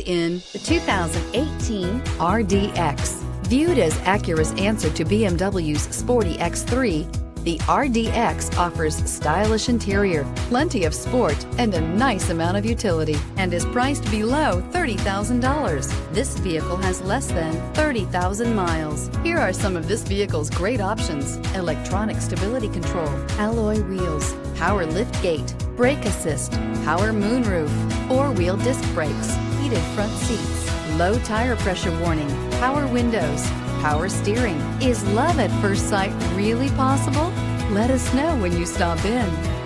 In the 2018 RDX. Viewed as Acura's answer to BMW's sporty X3, the RDX offers stylish interior, plenty of sport, and a nice amount of utility, and is priced below $30,000. This vehicle has less than 30,000 miles. Here are some of this vehicle's great options: electronic stability control, alloy wheels, power liftgate, brake assist, power moonroof, four-wheel disc brakes, heated front seats, low tire pressure warning, power windows, power steering. Is love at first sight really possible? Let us know when you stop in.